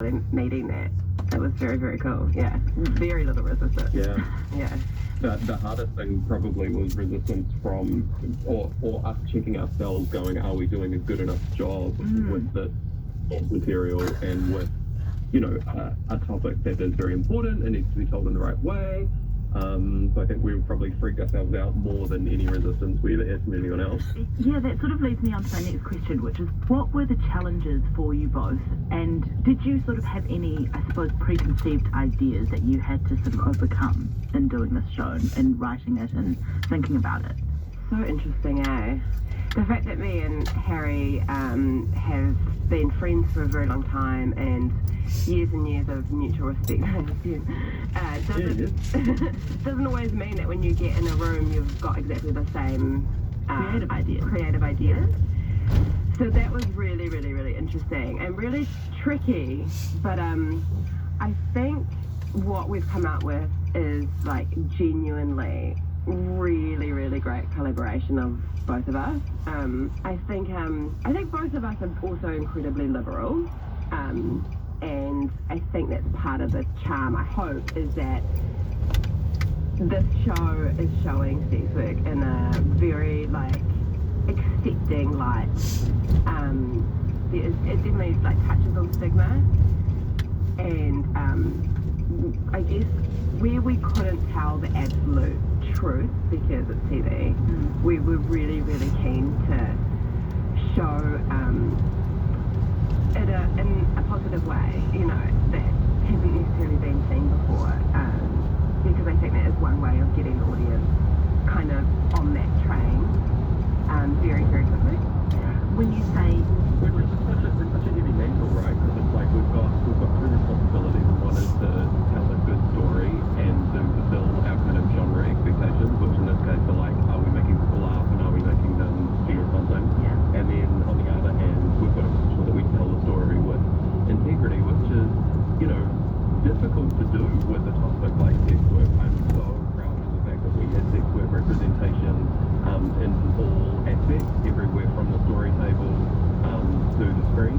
meeting that. It was very, very cool. Yeah, very little resistance. Yeah. The hardest thing probably was resistance from, or us checking ourselves, going, are we doing a good enough job with this material and with, a topic that is very important and needs to be told in the right way. So I think we probably freaked ourselves out more than any resistance we ever had from anyone else. Yeah, that sort of leads me on to my next question, which is what were the challenges for you both? And did you sort of have any, I suppose, preconceived ideas that you had to sort of overcome in doing this show and writing it and thinking about it? So interesting, eh? The fact that me and Harry have been friends for a very long time and years of mutual respect doesn't always mean that when you get in a room you've got exactly the same creative ideas. So that was really, really, really interesting and really tricky. But I think what we've come up with is like genuinely really, really great collaboration of both of us. I think both of us are also incredibly liberal, and I think that's part of the charm, I hope, is that this show is showing sex work in a very accepting light. It definitely touches on stigma, and I guess where we couldn't tell the absolute truth because it's TV, we were really, really keen to show it in a positive way, that hasn't necessarily been seen before, because I think that is one way of getting the audience kind of on that train very, very quickly. When you say... It's such a heavy mantle, right? Because it's like we've got two responsibilities. One is to tell a good story and to fulfill our kind of genre expectations, which in this case are are we making people laugh and are we making them feel something? Yeah. And then on the other hand, we've got to make sure that we tell the story with integrity, which is, difficult to do with a topic like sex work. I'm so proud of the fact that we had sex work representation in all aspects, everywhere from the story table to the screen.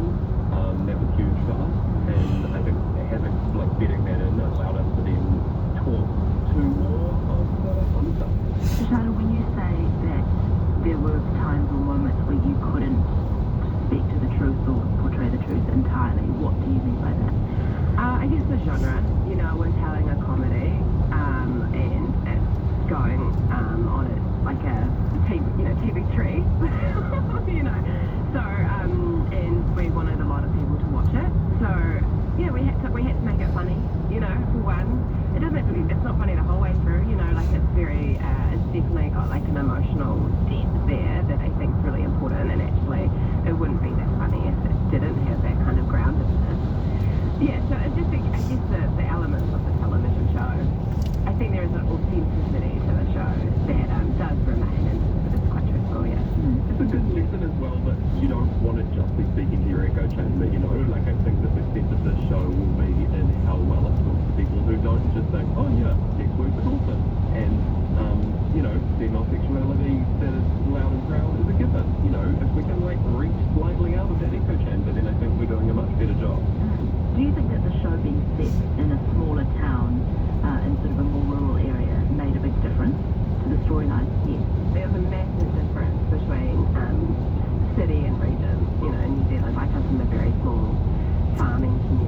That was huge for us, and I think having getting that in allowed us to then talk to more of the fun stuff. Shoshana, when you say that there were times or moments where you couldn't speak to the truth or portray the truth entirely, what do you mean by that? I guess the genre, we're telling a comedy, and it's going on it like a TV3, So, and we wanted a lot of people to watch it. So, yeah, we had to make it funny, for one. It doesn't have to be, it's not funny the whole way through, it's very, it's definitely got an emotional depth there that I think is really important, and actually it wouldn't be that funny if it didn't have that kind of groundedness. Yeah, so it's just, I guess the elements of the television show, I think there is an authenticity to the show that does remain, and it's quite truthful, yeah. It's a good lesson as well that you don't want to just be speaking to your echo chamber, I think the success of this show will be in how well it talks to people who don't just think, oh yeah, sex work is awesome, and, female sexuality that is loud and proud is a given. If we can reach slightly out of that echo chamber, then I think we're doing a much better job. Do you think that the show being set in a smaller town, in sort of a more rural area, made a big difference to the storyline? Yes, there's a massive difference between city and region. In New Zealand, I come from a very small farming community.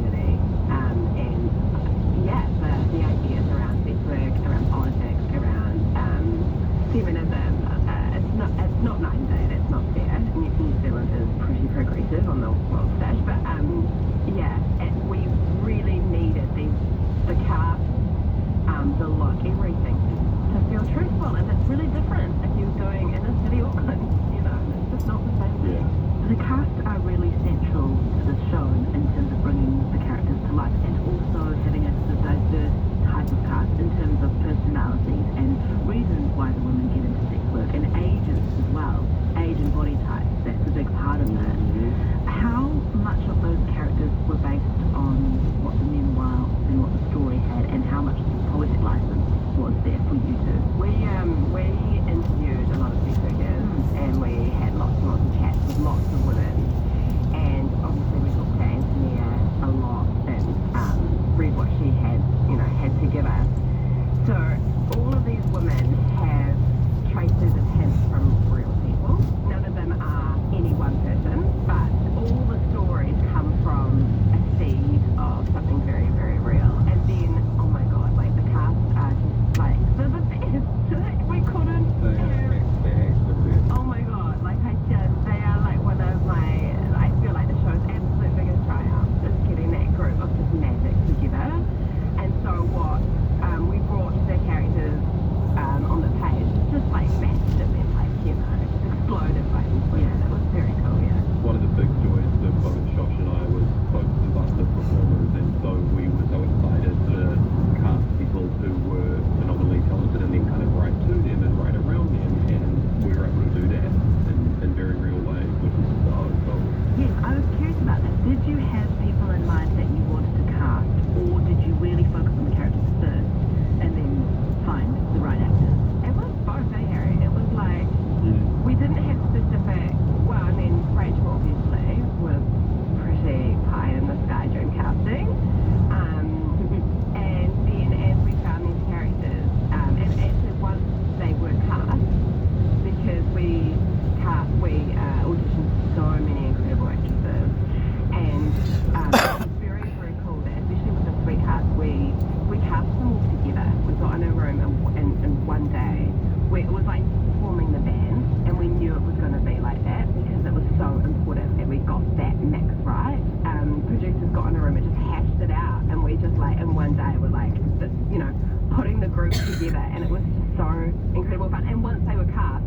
one day were like, this, you know, putting the group together, and it was just so incredible fun. And once they were cast,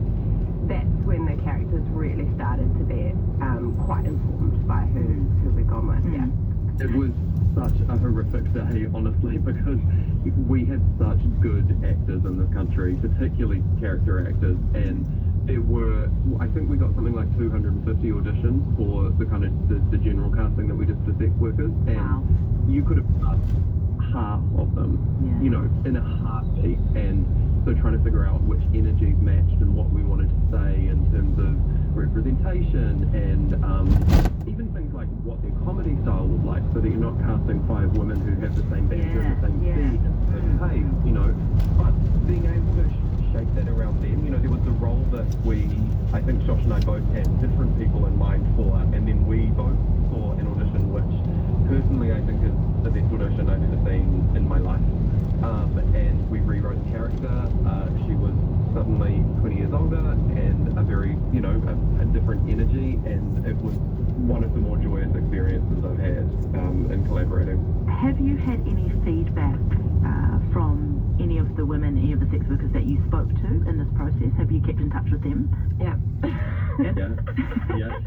that's when the characters really started to be quite informed by who we'd gone with. Yeah. It was such a horrific day, honestly, because we had such good actors in this country, particularly character actors, and there were, I think we got something like 250 auditions for the kind of the general casting that we did for sex workers, and you could have cast half of them, you know, in a heartbeat. And so trying to figure out which energies matched and what we wanted to say in terms of representation, and even things like what their comedy style was like, so that you're not casting 5 women who have the same banter and the same speed and the same pace, you know, but being able to shape that around them. You know, there was the role that I think Josh and I both had different people in mind for, and then we both saw an audition which personally I think is the best audition I've ever seen in my life. And we rewrote the character. She was suddenly 20 years older and a very, you know, a different energy, and it was one of the more joyous experiences I've had in collaborating. Have you had any feedback from any of the women, any of the sex workers that you spoke to in this process? Have you kept in touch with them? Yeah. Yeah. Yes.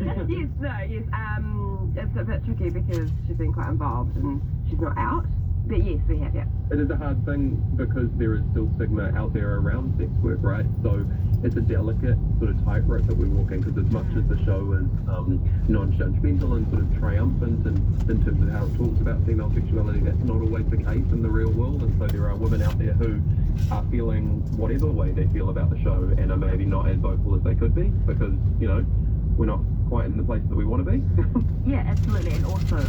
It's a bit tricky because she's been quite involved and she's not out. But yes, we have, yeah. It is a hard thing because there is still stigma out there around sex work, right? So it's a delicate sort of tightrope that we're walking, because as much as the show is non-judgmental and sort of triumphant in terms of how it talks about female sexuality, that's not always the case in the real world. And so there are women out there who are feeling whatever way they feel about the show and are maybe not as vocal as they could be because, you know, we're not quite in the place that we want to be. Yeah, absolutely. And also,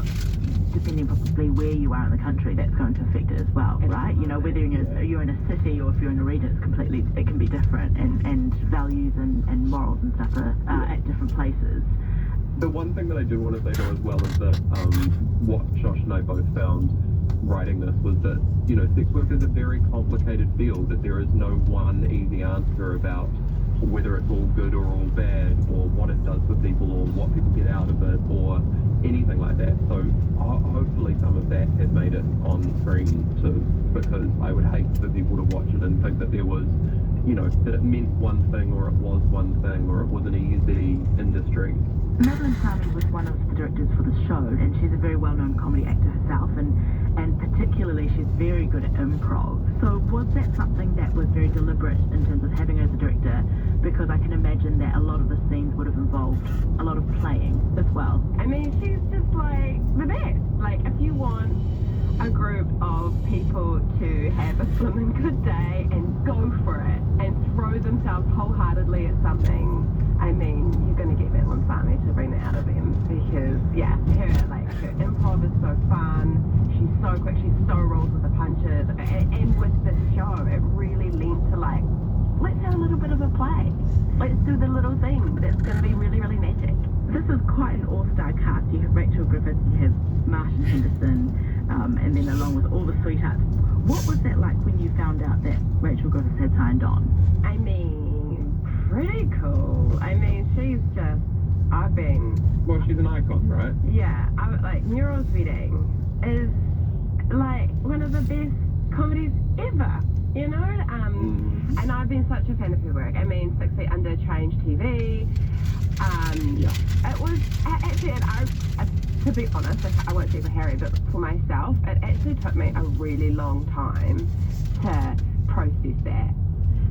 depending probably where you are in the country, that's going to affect it as well, right? You know, whether you're in a city or if you're in a region, it can be different, and values and morals and stuff are at different places. The one thing that I do want to say though as well is that what Josh and I both found writing this was that, you know, sex work is a very complicated field, that there is no one easy answer about whether it's all good or all bad, or what it does for people, or what people get out of it, or anything like that. So hopefully some of that has made it on screen too, because I would hate for people to watch it and think that there was, you know, that it meant one thing, or it was one thing, or it was an easy industry. Madeline Sami was one of the directors for the show, and she's a very well-known comedy actor herself, and particularly she's very good at improv. So was that something that was very deliberate in terms of having her as a director? Because I can imagine that a lot of the scenes would have involved a lot of playing as well. I mean, she's just like the best. Like, if you want a group of people to have a swimming good day and go for it and throw themselves wholeheartedly at something, I mean, you're going to get Madeline Sami to bring that out of them, because her improv is so fun, she's so quick, she's so rolls with the punches, and with this show it really leaned to like, let's have a little bit of a play, let's do the little thing that's going to be really, really magic. This is quite an all-star cast. You have Rachel Griffiths, you have Martin Henderson, and then along with all the sweethearts. What was that like when you found out that Rachel Griffiths had signed on? I mean, pretty cool. I mean, she's just, well, she's an icon, right? Yeah, Muriel's Wedding is like one of the best comedies ever, you know? And I've been such a fan of her work. I mean, 6 Feet Under changed TV. It was actually, to be honest, I won't speak for Harry, but for myself, it actually took me a really long time to process that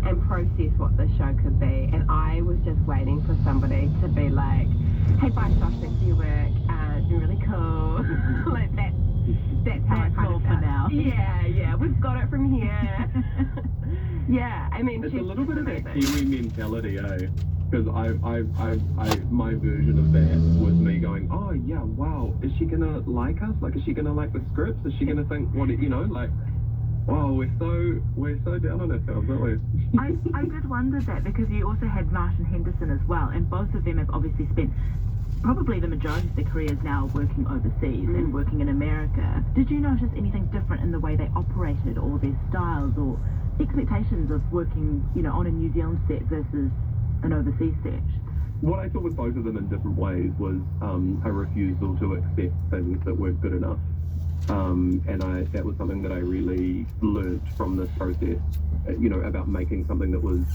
and process what the show could be. And I was just waiting for somebody to be like, hey, bye, Josh, thanks for your work. It's been really cool. Like that's how I kind of felt. For now. Yeah, we've got it from here. Yeah, I mean, it's a little bit of that Kiwi mentality, eh? Because my version of that was me going, oh yeah, wow, is she gonna like us? Like, is she gonna like the scripts? Is she gonna think wow, we're so down on ourselves, aren't we? I did wonder that, because you also had Martin Henderson as well, and both of them have obviously spent probably the majority of their careers now working overseas and working in America. Did you notice anything different in the way they operated, or their styles, or expectations of working, you know, on a New Zealand set versus an overseas set? What I saw with both of them in different ways was a refusal to accept things that weren't good enough. And that was something that I really learnt from this process, about making something that was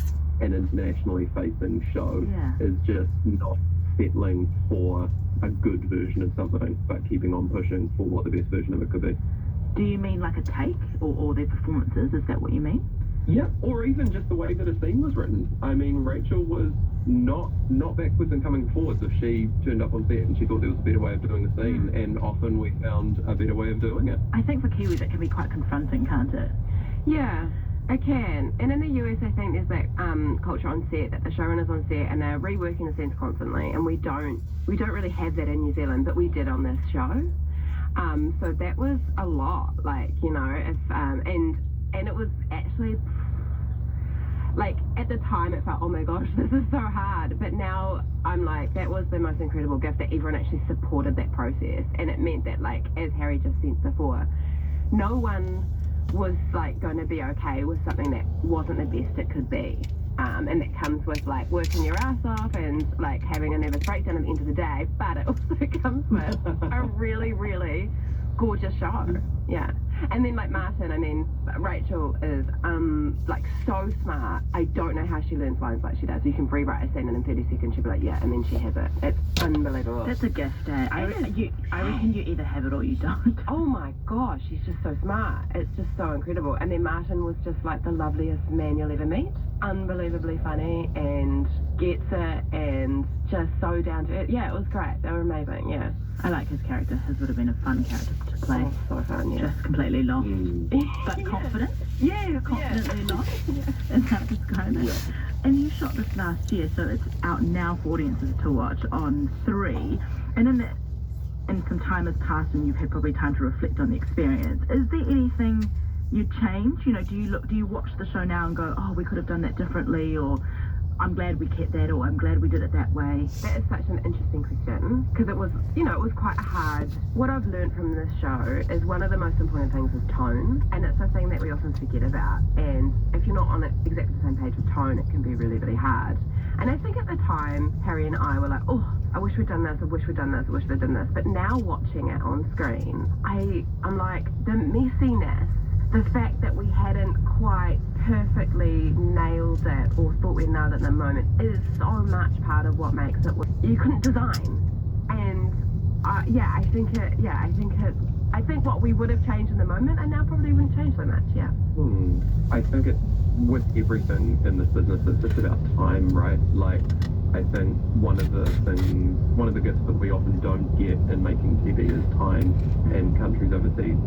an internationally facing show, is just not settling for a good version of something, but keeping on pushing for what the best version of it could be. Do you mean like a take or their performances? Is that what you mean? Yeah, or even just the way that a scene was written. I mean, Rachel was not backwards and coming forwards if she turned up on set and she thought there was a better way of doing the scene, and often we found a better way of doing it. I think for Kiwis it can be quite confronting, can't it? Yeah, it can. And in the US, I think there's that culture on set that the showrunner's on set and they're reworking the scenes constantly, and we don't really have that in New Zealand, but we did on this show. So that was a lot, and it was actually, at the time it felt, oh my gosh, this is so hard. But now I'm like, that was the most incredible gift, that everyone actually supported that process. And it meant that, as Harry just said before, no one was, going to be okay with something that wasn't the best it could be. And that comes with, working your ass off and, having a nervous breakdown at the end of the day. But it also comes with a really, really gorgeous show. Yeah. And then Martin, Rachel is so smart. I don't know how she learns lines like she does. You can rewrite a scene and in 30 seconds she'll be like, yeah, and then she has it. It's unbelievable. That's a gift, eh? I reckon you either have it or you don't. Oh my gosh, she's just so smart. It's just so incredible. And then Martin was just the loveliest man you'll ever meet. Unbelievably funny and gets it and just so down to it. Yeah, it was great. They were amazing, yeah. I like his character. His would have been a fun character to play. Oh, so fun, yeah. Just completely lost, but confident. Yeah, confidently lost. Is how to describe it. Yeah. And you shot this last year, so it's out now for audiences to watch on 3. And some time has passed, and you've had probably time to reflect on the experience. Is there anything you change? Do you watch the show now and go, oh, we could have done that differently, or I'm glad we kept that, or I'm glad we did it that way? That is such an interesting question, because it was quite hard. What I've learned from this show is one of the most important things is tone, and it's a thing that we often forget about. And if you're not on exactly the same page with tone, it can be really, really hard. And I think at the time, Harry and I were like, oh, I wish we'd done this, I wish we'd done this, I wish we'd done this. But now watching it on screen, I'm like, the messiness, the fact that we hadn't quite perfectly nailed it or thought we nailed it in the moment is so much part of what makes it what you couldn't design. And I think what we would have changed in the moment and now probably wouldn't change so much. Yeah. I think it's with everything in this business, it's just about time, right? I think one of the gifts that we often don't get in making TV is time, and countries overseas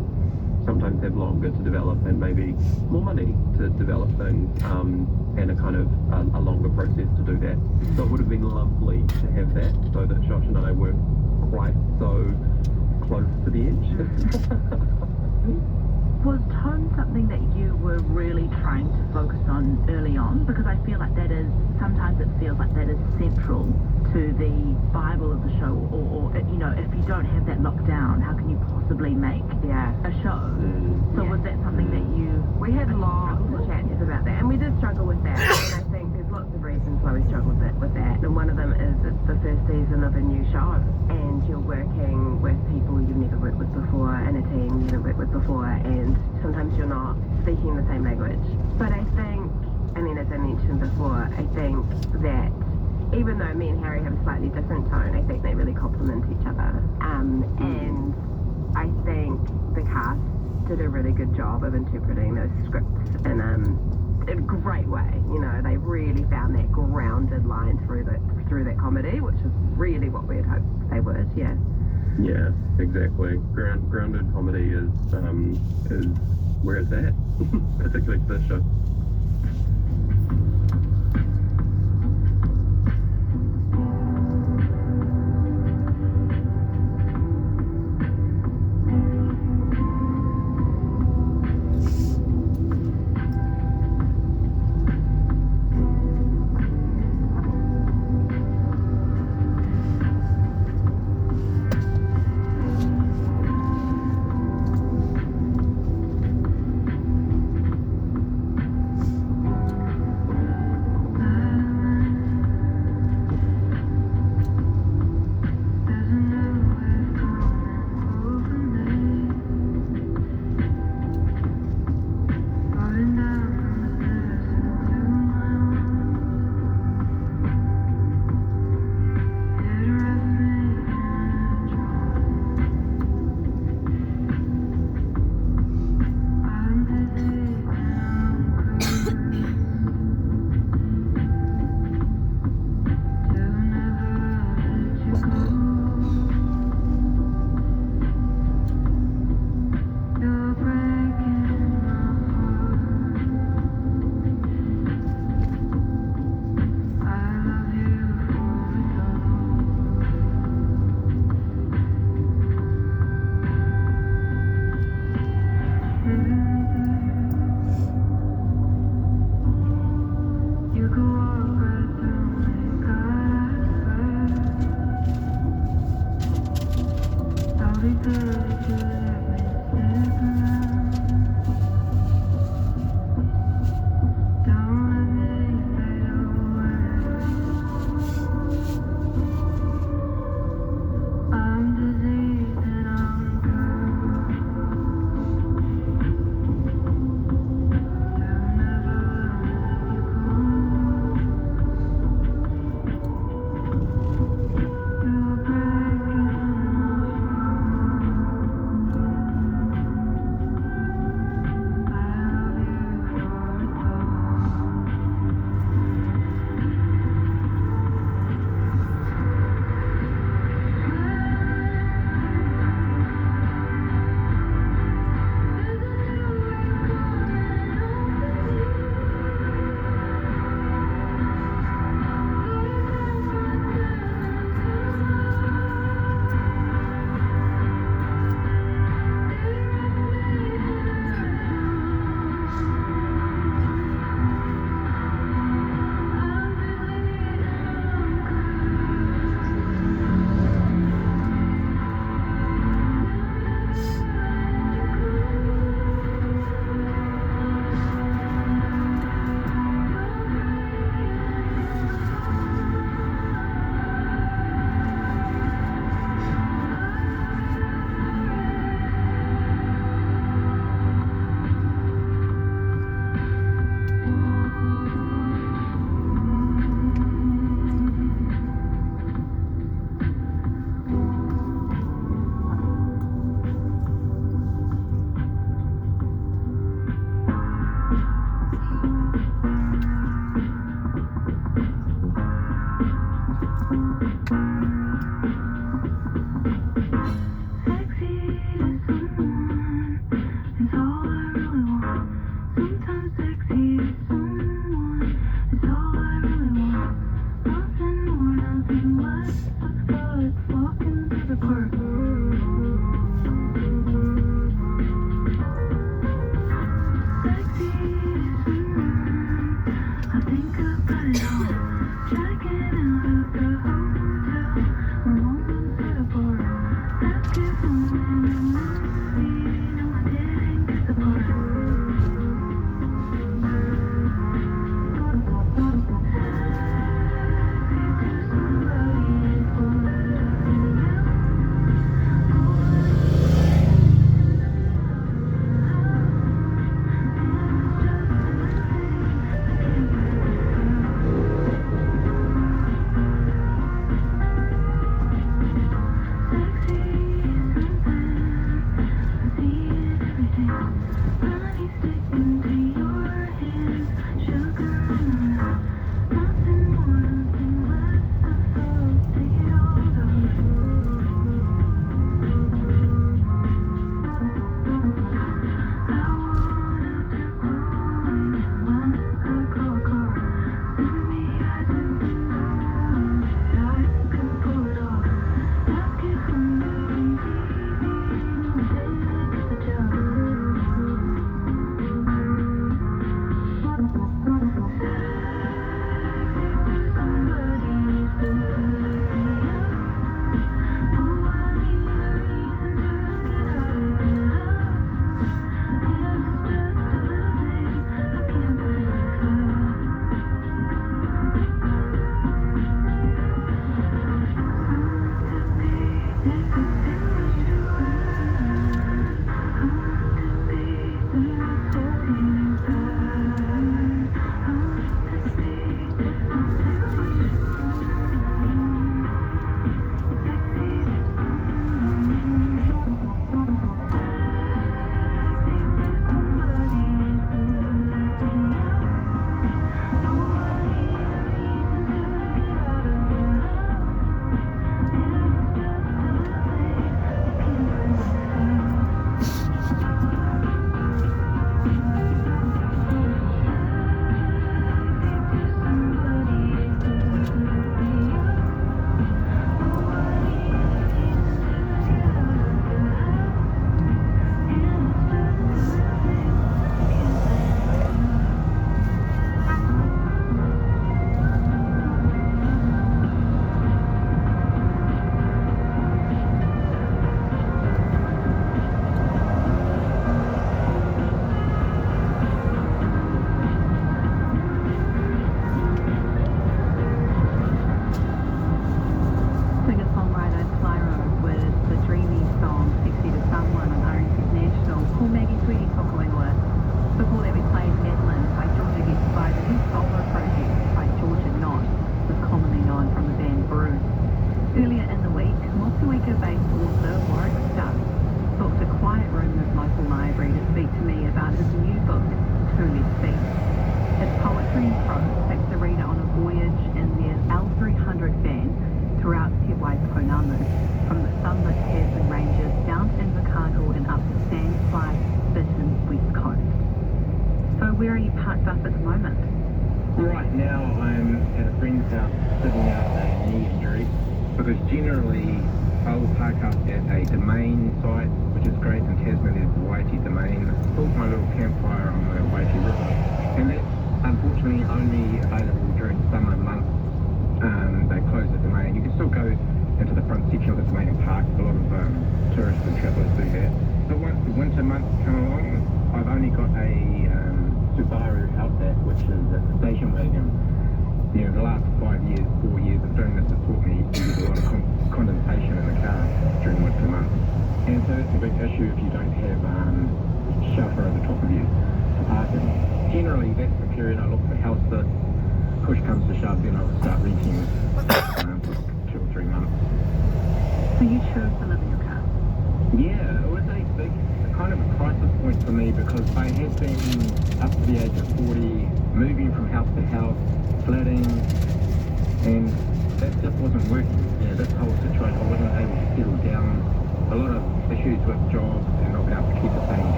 sometimes have longer to develop and maybe more money to develop things, and a kind of a longer process to do that. So it would have been lovely to have that, so that Josh and I weren't quite so close to the edge. Was tone something that you were really trying to focus on early on? Because I feel like sometimes it feels like that is central to the Bible of the show, or if you don't have that locked down, how can you possibly make a show? So was that something that we had lots of chats about that, and we did struggle with that, and I think there's lots of reasons why we struggled with that, and one of them is it's the first season of a new show, and you're working with people you've never worked with before, and a team you've never worked with before, and sometimes you're not speaking the same language. But I think, as I mentioned before, I think that even though me and Harry have a slightly different tone, I think they really complement each other. And I think the cast did a really good job of interpreting those scripts in a great way. They really found that grounded line through that comedy, which is really what we had hoped they would. Yeah. Yeah, exactly. Grounded comedy is where it's at, particularly for this show.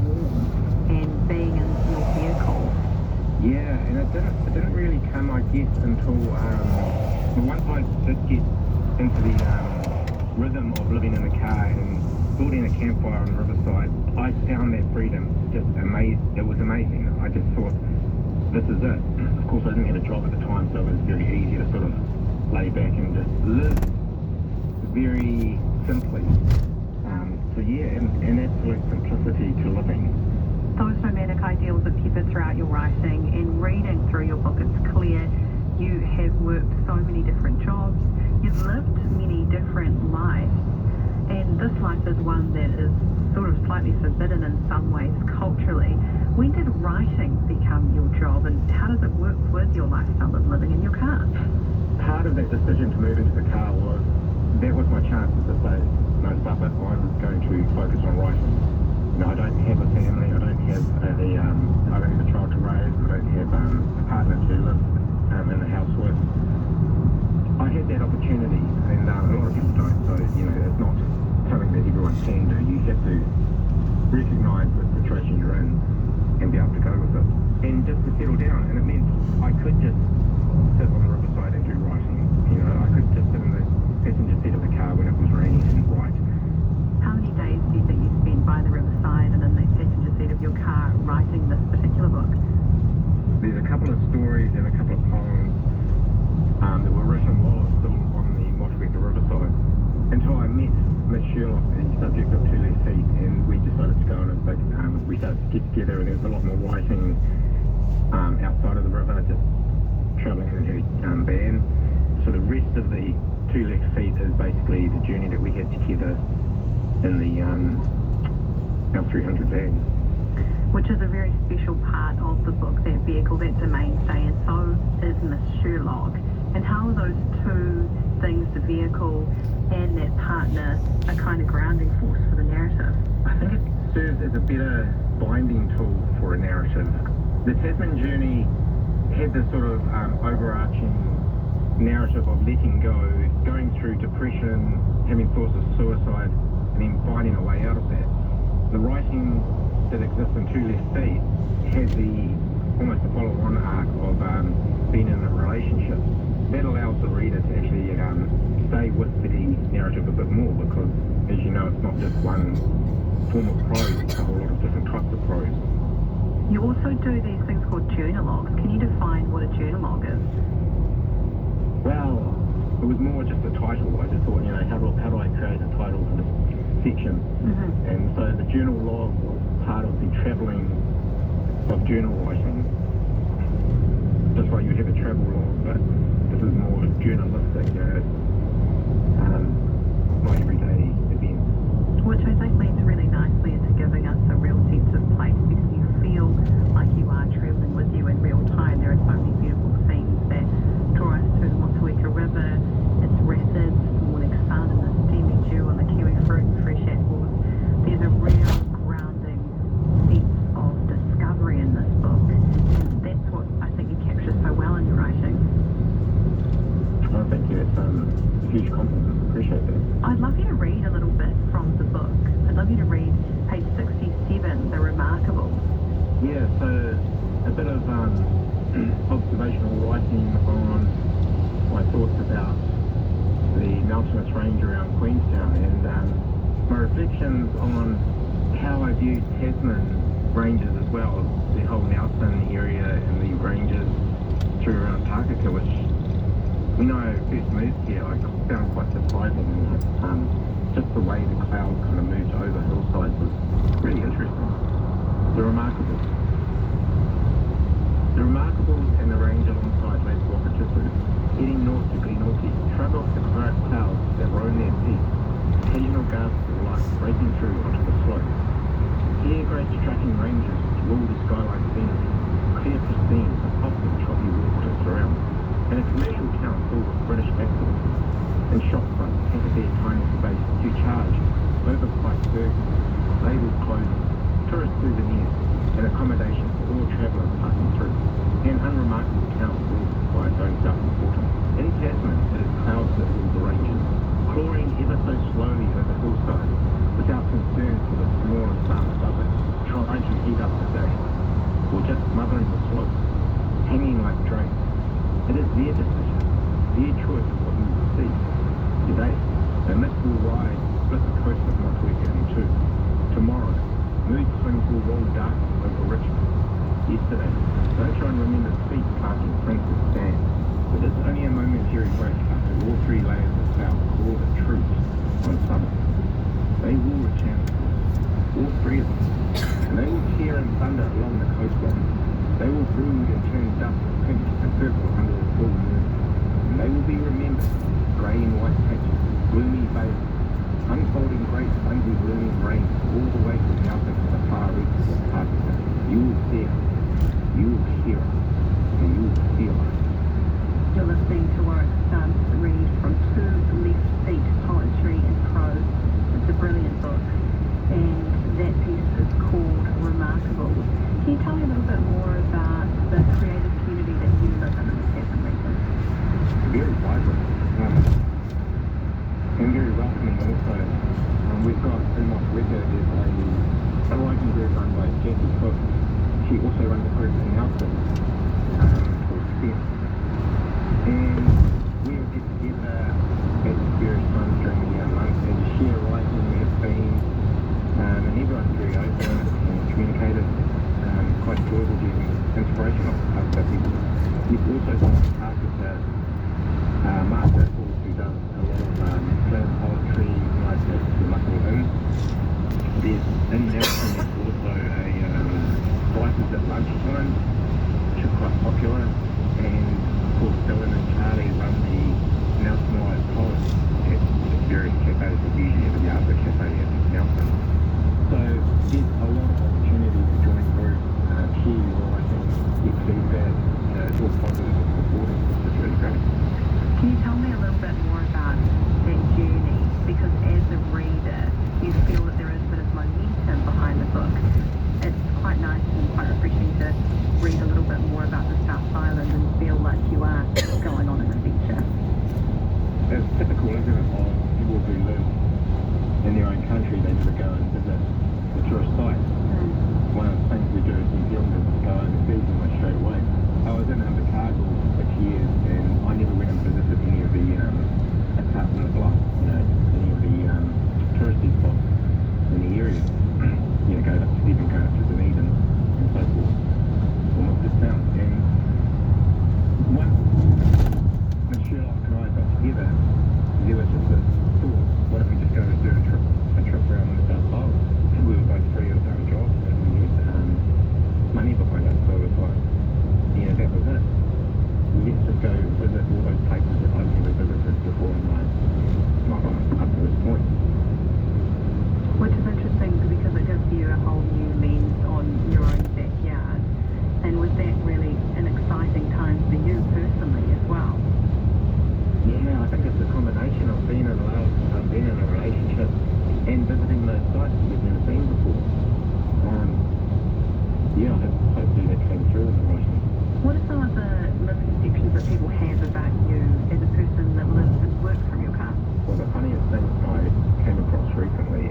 Warm it didn't really come, I guess, until once I did get into the rhythm of living in the car and building a campfire on the riverside, I found that freedom just amazing. It was amazing. I just thought, this is it. Of course, I didn't have a job at the time, so it was very easy to sort of lay back and just live very simply. So yeah, an absolute simplicity to living. Those nomadic ideals are peppered throughout your writing, and reading through your book, it's clear you have worked so many different jobs, you've lived many different lives, and this life is one that is sort of slightly forbidden in some ways culturally. When did writing become your job, and how does it work with your lifestyle of living in your car? Part of that decision to move into the car was, that was my chance to say, no, stuff it, I'm going to focus on writing. You know, I don't have a family, I don't have a child to raise, I don't have a partner to live in the house with. I had that opportunity, and a lot of people don't, so, you know, it's not something that everyone can do. You have to recognise the situation you're in and be able to go with it. And just to settle down, and it meant I could just sit on the riverside and do writing. You know, I could just sit in the passenger seat of the car when it was raining and write. How many days do you think you spent by the riverside and in the passenger seat of your car writing this particular book? There's a couple of stories and a couple of poems that were written while I was still on the Motorway, the riverside, until I met Miss Sherlock, the subject of Two Left Feet, and we decided to go on a big, we started to get together, and there was a lot more writing outside of the river, just travelling in her van. So the rest of the Two Left Feet is basically the journey that we had together in the our 300 van. Which is a very special part of the book, that vehicle, that's a mainstay, and so is Miss Sherlock. And how are those two things, the vehicle and that partner, a kind of grounding force for the narrative? I think it serves as a better binding tool for a narrative. The Tasman journey had this sort of overarching narrative of letting go, going through depression, having thoughts of suicide, and then finding a way out of that. The writing that exists in Two Left Feet has almost the follow-on arc of being in a relationship. That allows the reader to actually stay with the narrative a bit more, because, as you know, it's not just one form of prose, it's a whole lot of different types of prose. You also do these things called journalogues. Can you define what a journalogue is? Well, it was more just a title. I just thought, you know, how do I create a title for this section? Mm-hmm. And so the journal log was part of the travelling of journal writing. Just like you have a travel log, but this is more journalistic, you know, my everyday events. Which I think leads really nicely into giving us a real sense of place, because you feel like you are travelling with you in real time. There are so many beautiful scenes that draw us to the Motorway River, its rapids, the morning sun and the steamy dew on the kiwi fruit and fresh apples. There's a real grounding sense of discovery in this book, and that's what I think you capture so well in your writing. Oh, thank you. It's a huge compliment. Appreciate that. I'd love you to read a little bit from the book. I'd love you to read page 67, The Remarkable. Yeah, so a bit of observational writing on my thoughts about the mountainous range around Queenstown, and my reflections on how I view Tasman ranges as well, the whole Nelson area and the ranges through around Takaka, which when I first moved here I found quite surprising, and just the way the cloud kind of moved over hillsides was really interesting. The Remarkables. The Remarkables and the range alongside Lake Wakatipu, heading north to Glenorchy, shrug off the clouds that roam their peaks, occasional gasps of light breaking through onto the slope. Here great striking ranges rule the skyline scenery, clear pristine, often choppy water surround, and a commercial town full of British accents, and shopfronts painted their tiny space to charge, overpriced burgers, labelled clothing, tourist souvenirs, and accommodation for all travellers passing through. An unremarkable town ruled by its own self-importance. In Tasman, it is clouds that rule the ranges, clawing ever so slowly over hillsides, without concern for the smaller sun above it, trying to heat up the day, or just smothering the slopes, hanging their decision, their choice of what you will see today. And this will ride split the coast of Motorway in two. Tomorrow, mood swings will roll darkness over Richmond. Yesterday, don't try and remember the feet parking Princess Stand. But it's only a momentary break after all three layers of cloud call the truth on summer. They will return, all three of them. And they will tear and thunder along the coastline. They will brood and turn dust pink and purple under the full moon. And they will be remembered, grey and white patches, gloomy veils, unfolding great spongy blooming rains all the way from Melbourne to the far reaches of Pakistan. You will see it, you will hear it, and you will feel it. You're listening to Warwick Stubbs read from Two Left Feet, Poetry and Prose. It's a brilliant book, and that piece is called Remarkable. Can you tell me a little bit more about the creative community that you live in the Tasman region? Very vibrant, and very welcoming also. We've got in Motorway, there's a writing group run by Jackie Cook. She also runs a group in Auckland called STEM. And we would get together at various times during the month and share writing, we have themes, and everyone's very open and communicative, quite enjoyable, getting inspirational for people. You've also got artist Mark Russell, who does a lot of slam poetry, like the Muscle Hymn. There's in Nelson, there's also a Slices at Lunchtime, which is quite popular, and of course Dylan and Charlie run the Nelson Live Poets at various cafes, but usually at the Arthur Cafe at Nelson. So there's a lot of opportunity to join groups, share your writing, get feedback, it's all positive and supportive, it's really great. Can you tell me a little bit more about that journey? Because as a reader, you feel that there is a bit of momentum behind the book. It's quite nice and quite refreshing to read a little bit more about the South Island and feel like you are going on an adventure. It's typical, isn't it, of people who live in their own country, they never go and visit the tourist sites. One of the things we do as New Zealanders is go overseas almost straight away. I was in Invercargill for 6 years and I never went and visited any of the, apart from the block, any of the touristy spots in the area. Go up to Stephen, go up to Dunedin and so forth, almost the town. And once when Sherlock and I got together, there was just this thought, why don't we just go and do a trip around the South Island? And we were both free of our jobs and we had money behind us, so it was like, that was it. Let's just go visit all those places that I've never visited before in my life up to this point. Which is interesting because it gives you a whole new lens on your own backyard. And was that really an exciting time for you personally as well? Yeah, I think it's a combination of being in love, being in a relationship, and visiting those sites that you've never been before. Hopefully that came through in the writing. What are some of the misconceptions that people have about you as a person that lives and works from your car? Well, the funniest thing I came across recently,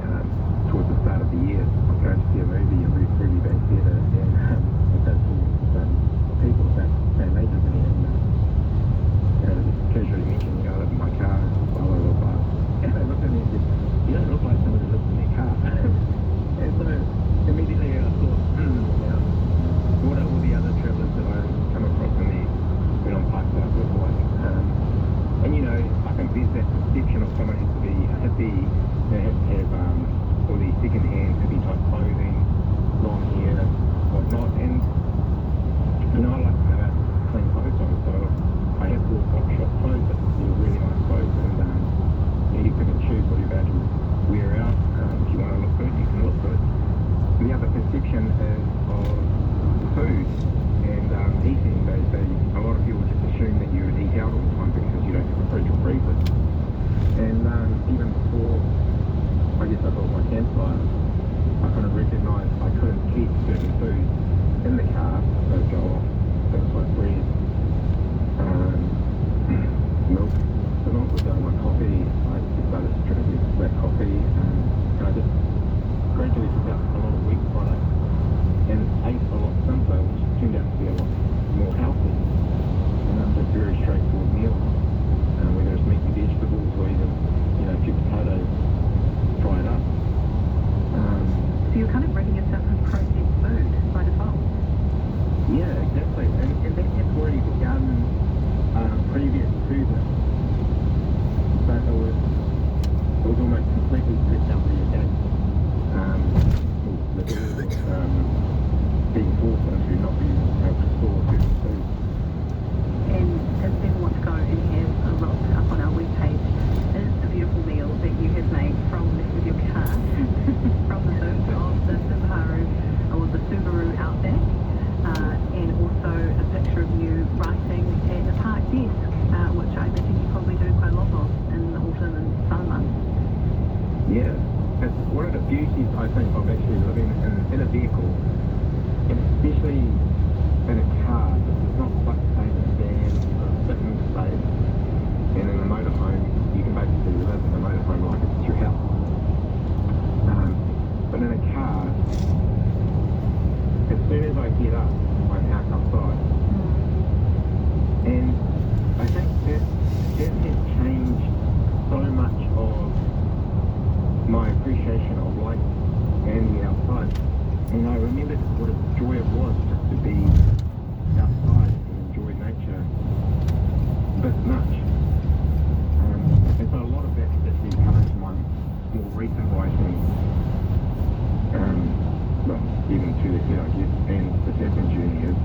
towards the start of the year, I was going to see a movie in really bad theatre, and I said to people that they live in here, just casually mentioned, I live in my car, blah, blah, blah, blah. And they looked at me and said, you don't look like somebody who lives in their car. And so immediately I thought, what are all the other travellers that I come across when I'm parked up with like, and I think there's that perception of someone has to be a hippie, they have to have all these second-hand hippie type clothing, long hair, whatnot, and I like to have clean clothes on, so I have bought box shop clothes, but they're really nice clothes, and you pick and choose what you're about to wear out. If you want to look good, you can look good. The other perception is of food and eating. A lot of people just assume that you would eat out all the time because you don't have a fridge or freezer. And even before I built my campfire, I kind of recognised I couldn't keep certain foods in the car, so they'd go off. Things like bread, milk. The milk would go in my coffee. I started drinking black coffee, and I just gradually took out a lot of wheat products and ate a lot simpler, which turned out to be a lot more healthy. And I'm just very straight get up my house outside. And I think that has changed so much of my appreciation of life and the outside. And I remembered what a joy it was just to be outside and enjoy nature this much. And so a lot of that has actually come into my more recent writing, well, even to this year, I guess, and the Tasman journey is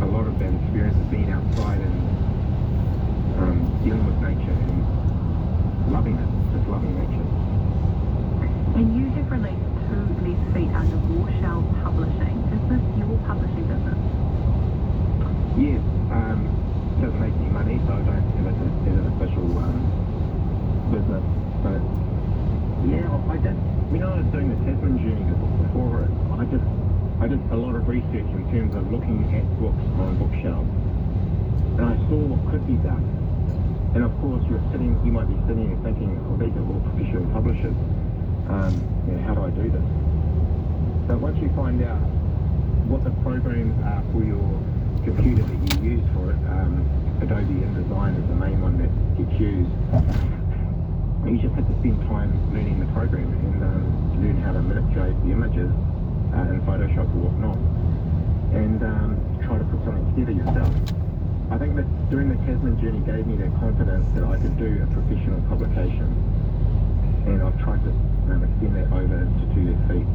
a lot of that experience of being outside and dealing with nature and loving it, just loving nature. And you have released 2 Left Feet under Warshell Publishing. Is this your publishing business? Yes, it doesn't make any money, so I don't have it as an official business. But yeah, I did. When I was doing the Tasman journey before it, I did a lot of research in terms of looking at books on bookshelves, and I saw what could be done. And of course, you might be sitting and thinking, oh, these are all professional publishers. How do I do this? So once you find out what the programs are for your computer that you use for it, Adobe InDesign is the main one that gets used. You just have to spend time learning the program and learn how to manipulate the images in Photoshop or whatnot, and try to put something together yourself. I think that doing the Tasman journey gave me that confidence that I could do a professional publication, and I've tried to extend that over to 2 Left Feet.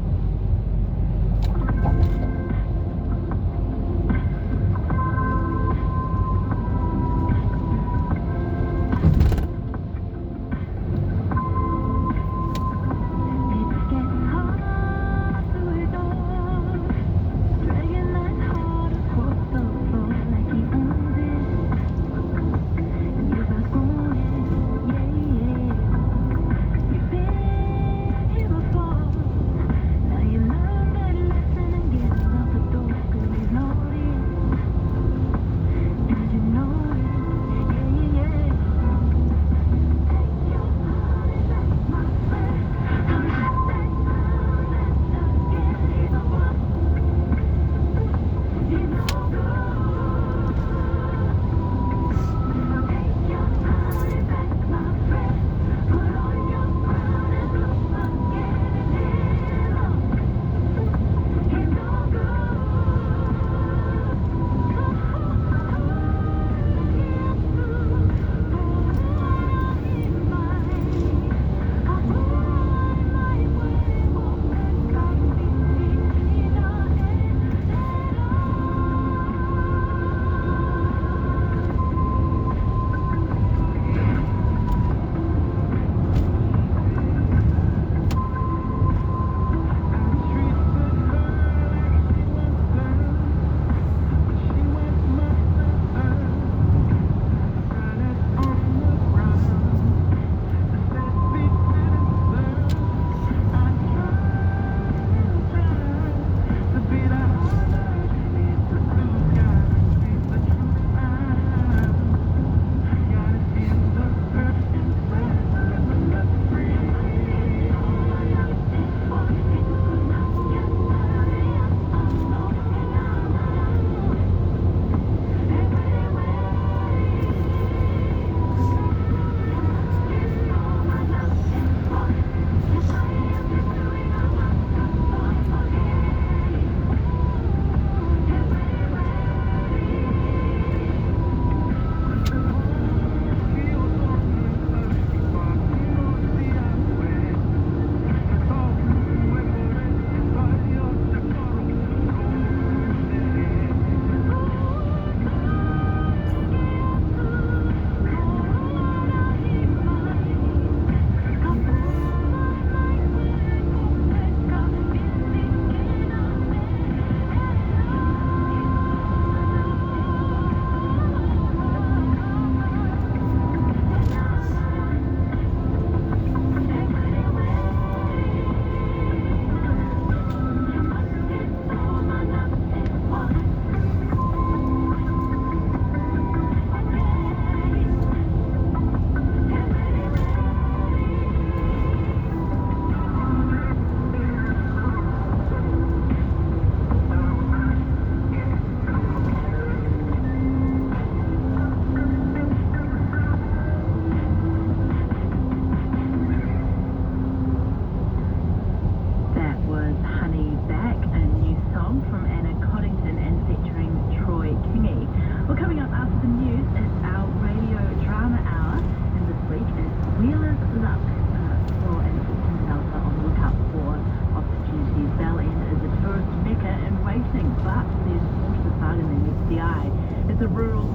It's a rural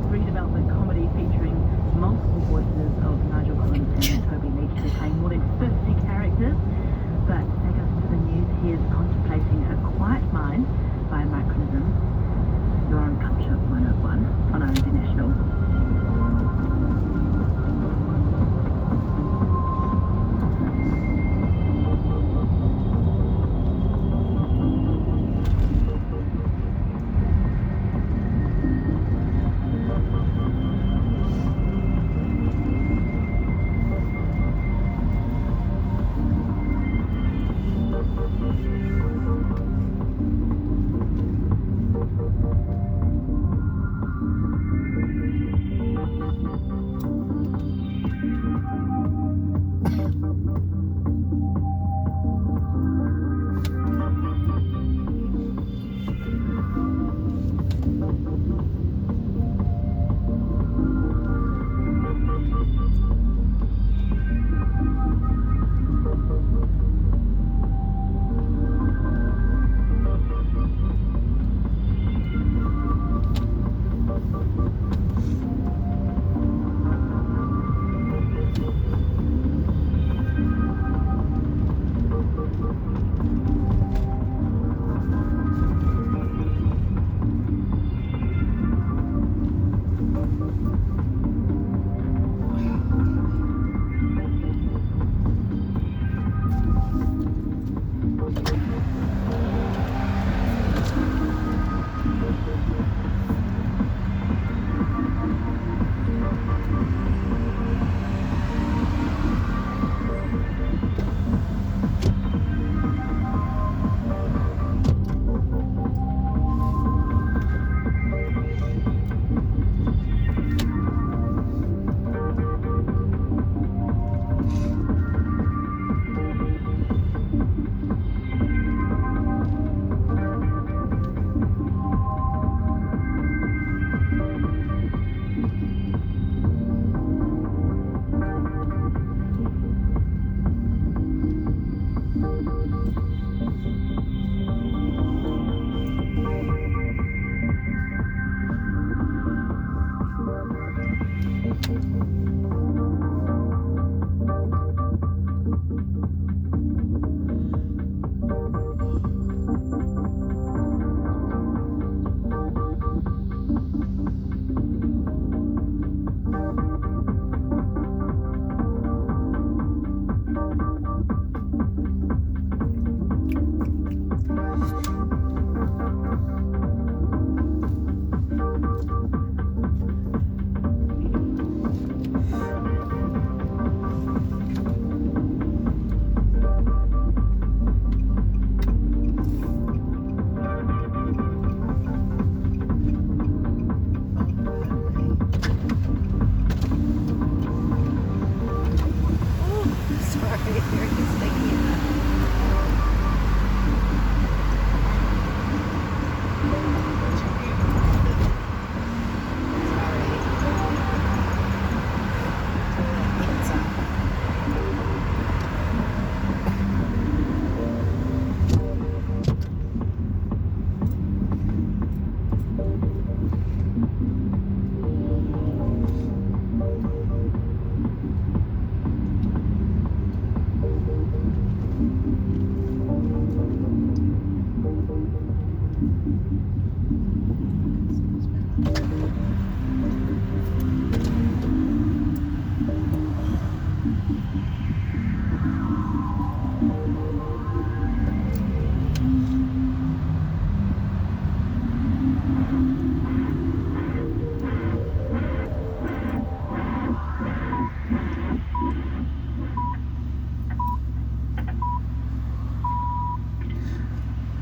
redevelopment comedy featuring multiple voices of Nigel Collins and Toby Leach. They're playing more than 50 characters. But to take us to the news, here's Contemplating a Quiet Mind by Micronism. You're on Culture 101 on RNZ National.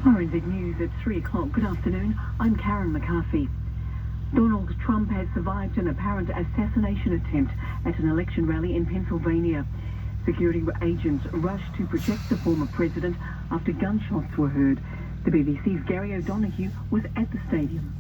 RNZ News at 3 o'clock. Good afternoon. I'm Karen McCarthy. Donald Trump has survived an apparent assassination attempt at an election rally in Pennsylvania. Security agents rushed to protect the former president after gunshots were heard. The BBC's Gary O'Donoghue was at the stadium.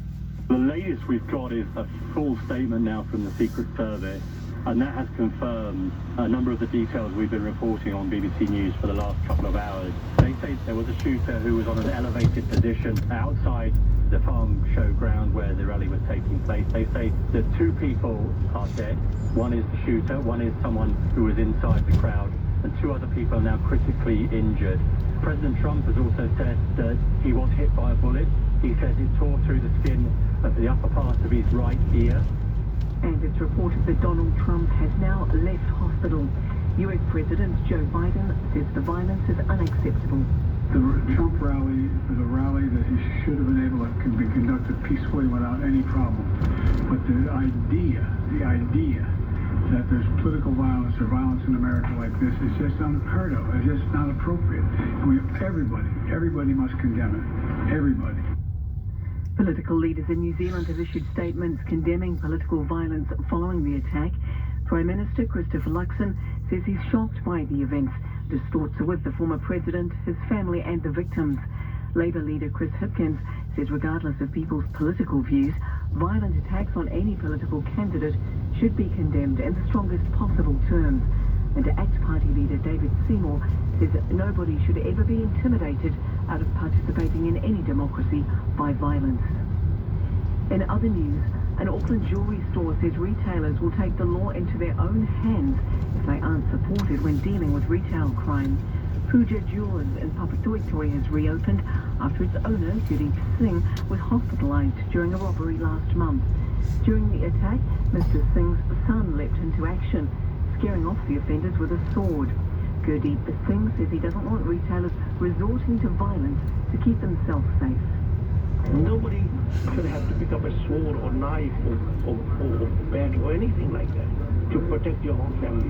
The latest we've got is a full statement now from the Secret Service. and that has confirmed a number of the details we've been reporting on BBC News for the last couple of hours. They say there was a shooter who was on an elevated position outside the farm showground where the rally was taking place. They say that 2 people are dead. One is the shooter, one is someone who was inside the crowd, and 2 other people are now critically injured. President Trump has also said that he was hit by a bullet. He says it tore through the skin of the upper part of his right ear. And it's reported that Donald Trump has now left hospital. US President Joe Biden says the violence is unacceptable. The Trump rally was a rally that he should have been able to be conducted peacefully without any problem. But the idea that there's political violence or violence in America like this is just unheard of. It's just not appropriate. And everybody must condemn it. Everybody. Political leaders in New Zealand have issued statements condemning political violence following the attack. Prime Minister Christopher Luxon says he's shocked by the events. His thoughts are with the former president, his family and the victims. Labour leader Chris Hipkins says regardless of people's political views, violent attacks on any political candidate should be condemned in the strongest possible terms. And ACT Party leader David Seymour says that nobody should ever be intimidated out of participating in any democracy by violence. In other news, an Auckland jewellery store says retailers will take the law into their own hands if they aren't supported when dealing with retail crime. Pooja Jewellers in Papatoetoe has reopened after its owner, Gurdeep Singh, was hospitalised during a robbery last month. During the attack, Mr Singh's son leapt into action, scaring off the offenders with a sword. Gurdeep Singh says he doesn't want retailers resorting to violence to keep themselves safe. Nobody should have to pick up a sword or knife or bag or anything like that to protect your own family.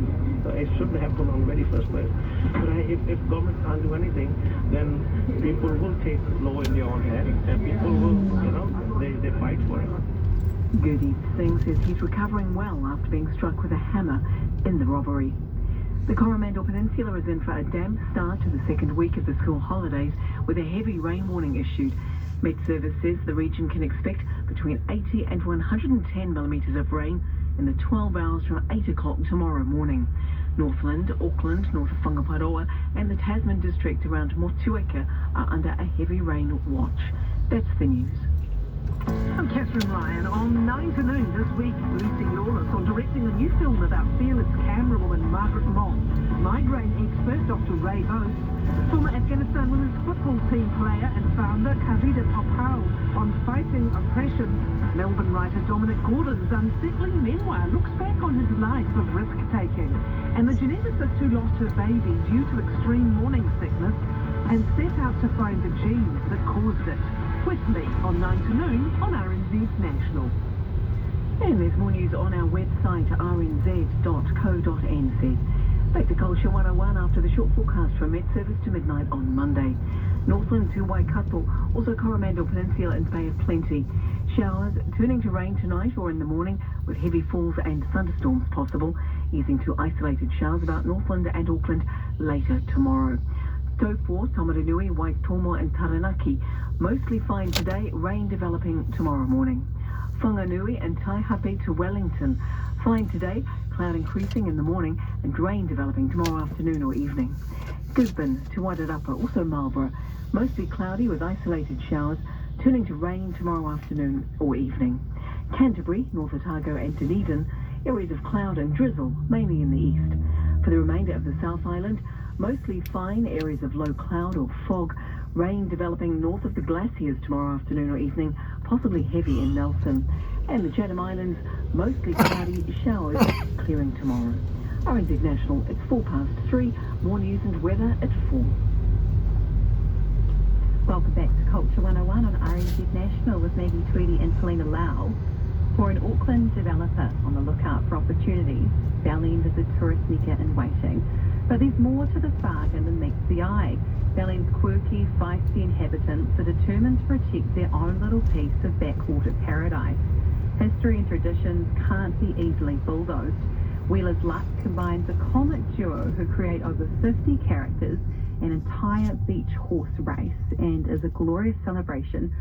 It shouldn't have gone on the very first place. But if government can't do anything, then people will take law in their own hands and people will, they fight for it. Gurdeep Singh says he's recovering well after being struck with a hammer in the robbery. The Coromandel Peninsula is in for a damp start to the second week of the school holidays with a heavy rain warning issued. Met Service says the region can expect between 80 and 110 millimetres of rain in the 12 hours from 8 o'clock tomorrow morning. Northland, Auckland, north of Whangaparoa and the Tasman district around Motueka are under a heavy rain watch. That's the news. I'm Catherine Ryan. On 9 to Noon this week, Lucy Lawless on directing a new film about fearless camerawoman Margaret Moss, migraine expert Dr. Ray Bose, former Afghanistan women's football team player and founder Kavita Popal on fighting oppression. Melbourne writer Dominic Gordon's unsettling memoir looks back on his life of risk-taking. And the geneticist who lost her baby due to extreme morning sickness and set out to find the genes that caused it. With me on 9 to Noon on RNZ National. And there's more news on our website, rnz.co.nz. Back to Culture 101 after the short forecast from Met Service to midnight on Monday. Northland to Waikato, also Coromandel Peninsula and Bay of Plenty. Showers turning to rain tonight or in the morning with heavy falls and thunderstorms possible, easing to isolated showers about Northland and Auckland later tomorrow. Taupo, Tomaranui, Waitomo and Taranaki. Mostly fine today, rain developing tomorrow morning. Whanganui and Taihape to Wellington. Fine today, cloud increasing in the morning and rain developing tomorrow afternoon or evening. Gisborne to Wairarapa, also Marlborough. Mostly cloudy with isolated showers, turning to rain tomorrow afternoon or evening. Canterbury, North Otago and Dunedin, areas of cloud and drizzle, mainly in the east. For the remainder of the South Island, mostly fine areas of low cloud or fog, rain developing north of the glaciers tomorrow afternoon or evening, possibly heavy in Nelson. And the Chatham Islands, mostly cloudy, showers clearing tomorrow. RNZ National, it's 3:04. More news and weather at 4. Welcome back to Culture 101 on RNZ National with Maggie Tweedy and Selena Lau. For an Auckland developer on the lookout for opportunities, Ballend is a tourist mecca in waiting. But there's more to this bargain than meets the eye. Ballend's quirky, feisty inhabitants are determined to protect their own little piece of backwater paradise. History and traditions can't be easily bulldozed. Wheeler's Luck combines a comic duo who create over 50 characters, an entire beach horse race, and is a glorious celebration